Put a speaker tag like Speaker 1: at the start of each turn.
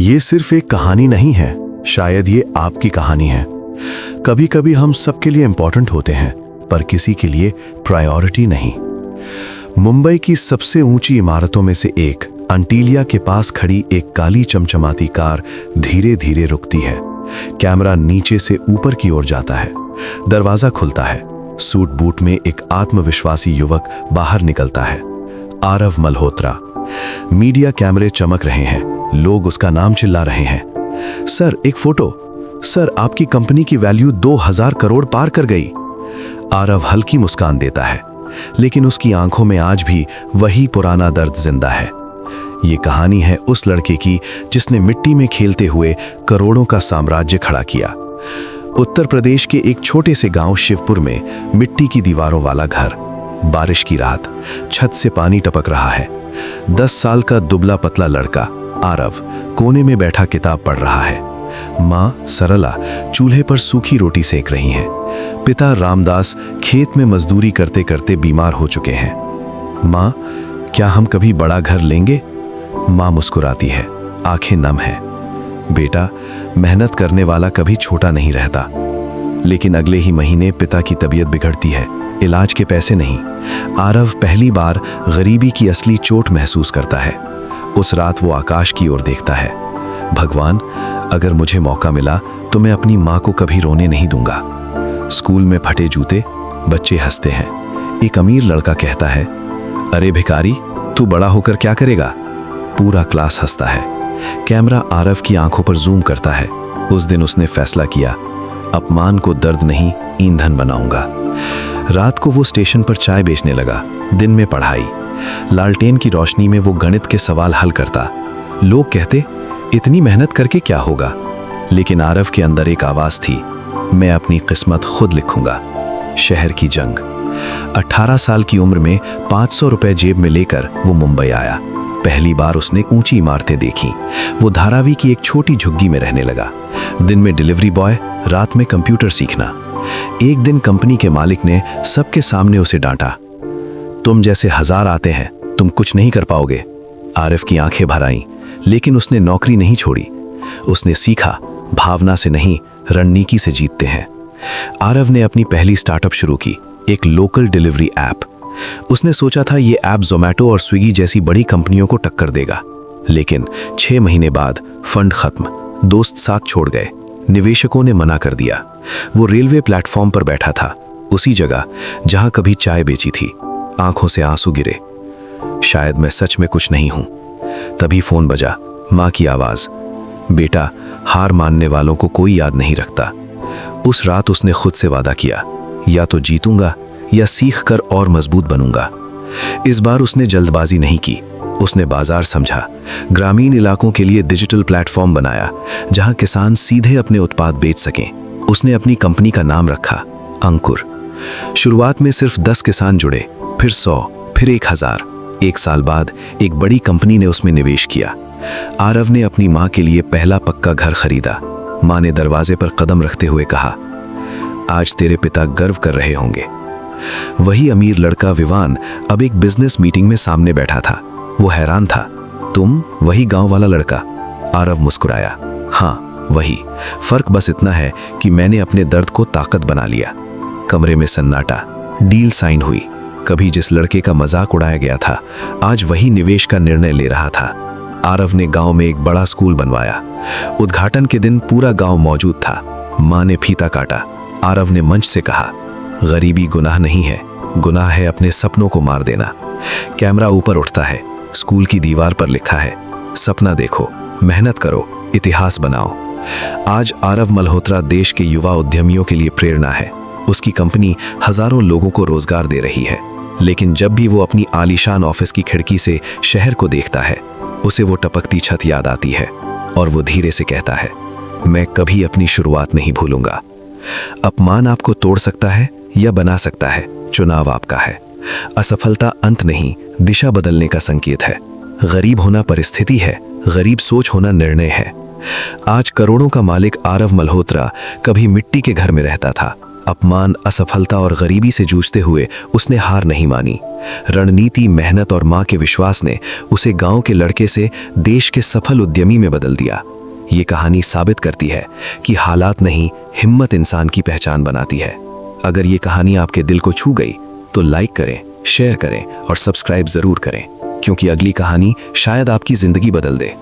Speaker 1: ये सिर्फ एक कहानी नहीं है, शायद ये आपकी कहानी है। कभी कभी हम सबके लिए इंपॉर्टेंट होते हैं, पर किसी के लिए प्रायोरिटी नहीं। मुंबई की सबसे ऊंची इमारतों में से एक अंटीलिया के पास खड़ी एक काली चमचमाती कार धीरे धीरे रुकती है। कैमरा नीचे से ऊपर की ओर जाता है। दरवाजा खुलता है। सूट बूट में एक आत्मविश्वासी युवक बाहर निकलता है। आरव मल्होत्रा। मीडिया कैमरे चमक रहे हैं। लोग उसका नाम चिल्ला रहे हैं। सर, एक फोटो। सर, आपकी कंपनी की वैल्यू 2000 करोड़ पार कर गई। आरव हल्की मुस्कान देता है, लेकिन उसकी आंखों में आज भी वही पुराना दर्द जिंदा है। ये कहानी है उस लड़के की जिसने मिट्टी में खेलते हुए करोड़ों का साम्राज्य खड़ा किया। उत्तर प्रदेश के एक छोटे से गांव शिवपुर में मिट्टी की दीवारों वाला घर। बारिश की रात, छत से पानी टपक रहा है। 10 साल का दुबला पतला लड़का आरव कोने में बैठा किताब पढ़ रहा है। माँ सरला चूल्हे पर सूखी रोटी सेक रही हैं। पिता रामदास खेत में मजदूरी करते करते बीमार हो चुके हैं। माँ, क्या हम कभी बड़ा घर लेंगे? माँ मुस्कुराती है, आंखें नम हैं। बेटा, मेहनत करने वाला कभी छोटा नहीं रहता। लेकिन अगले ही महीने पिता की तबीयत बिगड़ती है। इलाज के पैसे नहीं। आरव पहली बार गरीबी की असली चोट महसूस करता है। उस रात वो आकाश की ओर देखता है। भगवान, अगर मुझे मौका मिला तो मैं अपनी माँ को कभी रोने नहीं दूंगा। स्कूल में फटे जूते, बच्चे हंसते हैं। एक अमीर लड़का कहता है, अरे भिखारी, तू बड़ा होकर क्या करेगा? पूरा क्लास हंसता है। कैमरा आरव की आंखों पर जूम करता है। उस दिन उसने फैसला किया, अपमान को दर्द नहीं, ईंधन बनाऊंगा। रात को वो स्टेशन पर चाय बेचने लगा। दिन में पढ़ाई। लालटेन की रोशनी में वो गणित के सवाल हल करता। लोग कहते, इतनी मेहनत करके क्या होगा? लेकिन आरव के अंदर एक आवाज थी, मैं अपनी किस्मत खुद लिखूंगा। शहर की जंग। 18 साल की उम्र में 500 रुपए जेब में लेकर वो मुंबई आया। पहली बार उसने ऊंची इमारतें देखी। वो धारावी की एक छोटी झुग्गी में रहने लगा। दिन में डिलीवरी बॉय, रात में कंप्यूटर सीखना। एक दिन कंपनी के मालिक ने सबके सामने उसे डांटा, तुम जैसे 1000 आते हैं, तुम कुछ नहीं कर पाओगे। आरव की आंखें भर आईं, लेकिन उसने नौकरी नहीं छोड़ी। उसने सीखा, भावना से नहीं, रणनीति से जीतते हैं। आरव ने अपनी पहली स्टार्टअप शुरू की, एक लोकल डिलीवरी ऐप। उसने सोचा था ये ऐप जोमैटो और स्विगी जैसी बड़ी कंपनियों को टक्कर देगा। लेकिन 6 महीने बाद फंड खत्म। दोस्त साथ छोड़ गए। निवेशकों ने मना कर दिया। वो रेलवे प्लेटफॉर्म पर बैठा था, उसी जगह जहां कभी चाय बेची थी। आंखों से आंसू गिरे। शायद मैं सच में कुछ नहीं हूं। तभी फोन बजा। मां की आवाज, बेटा, हार मानने वालों को कोई याद नहीं रखता। उस रात उसने खुद से वादा किया, या तो जीतूंगा या सीख कर और मजबूत बनूंगा। इस बार उसने जल्दबाजी नहीं की। उसने बाजार समझा, ग्रामीण इलाकों के लिए डिजिटल प्लेटफॉर्म बनाया जहां किसान सीधे अपने उत्पाद बेच सकें। उसने अपनी कंपनी का नाम रखा, अंकुर। शुरुआत में सिर्फ 10 किसान जुड़े, फिर 100, फिर 1000। 1 साल बाद एक बड़ी कंपनी ने उसमें निवेश किया। आरव ने अपनी मां के लिए पहला पक्का घर खरीदा। मां ने दरवाजे पर कदम रखते हुए कहा, आज तेरे पिता गर्व कर रहे होंगे। वही अमीर लड़का विवान अब एक बिजनेस मीटिंग में सामने बैठा था। वो हैरान था, तुम वही गांव वाला लड़का? आरव मुस्कुराया, हाँ वही। फर्क बस इतना है कि मैंने अपने दर्द को ताकत बना लिया। कमरे में सन्नाटा। डील साइन हुई। कभी जिस लड़के का मजाक उड़ाया गया था, आज वही निवेश का निर्णय ले रहा था। आरव ने गांव में एक बड़ा स्कूल बनवाया। उद्घाटन के दिन पूरा गांव मौजूद था। मां ने फीता काटा। आरव ने मंच से कहा, गरीबी गुनाह नहीं है, गुनाह है अपने सपनों को मार देना। कैमरा ऊपर उठता है। स्कूल की दीवार पर लिखा है, सपना देखो, मेहनत करो, इतिहास बनाओ। आज आरव मल्होत्रा देश के युवा उद्यमियों के लिए प्रेरणा है। उसकी कंपनी हजारों लोगों को रोजगार दे रही है। लेकिन जब भी वो अपनी आलीशान ऑफिस की खिड़की से शहर को देखता है, उसे वो टपकती छत याद आती है और वो धीरे से कहता है, मैं कभी अपनी शुरुआत नहीं भूलूंगा। अपमान आपको तोड़ सकता है या बना सकता है, चुनाव आपका है। असफलता अंत नहीं, दिशा बदलने का संकेत है। गरीब होना परिस्थिति है, गरीब सोच होना निर्णय है। आज करोड़ों का मालिक आरव मल्होत्रा कभी मिट्टी के घर में रहता था। अपमान, असफलता और गरीबी से जूझते हुए उसने हार नहीं मानी। रणनीति, मेहनत और मां के विश्वास ने उसे गांव के लड़के से देश के सफल उद्यमी में बदल दिया।
Speaker 2: ये कहानी साबित करती है कि हालात नहीं, हिम्मत इंसान की पहचान बनाती है। अगर ये कहानी आपके दिल को छू गई तो लाइक करें, शेयर करें और सब्सक्राइब जरूर करें, क्योंकि अगली कहानी शायद आपकी जिंदगी बदल दे।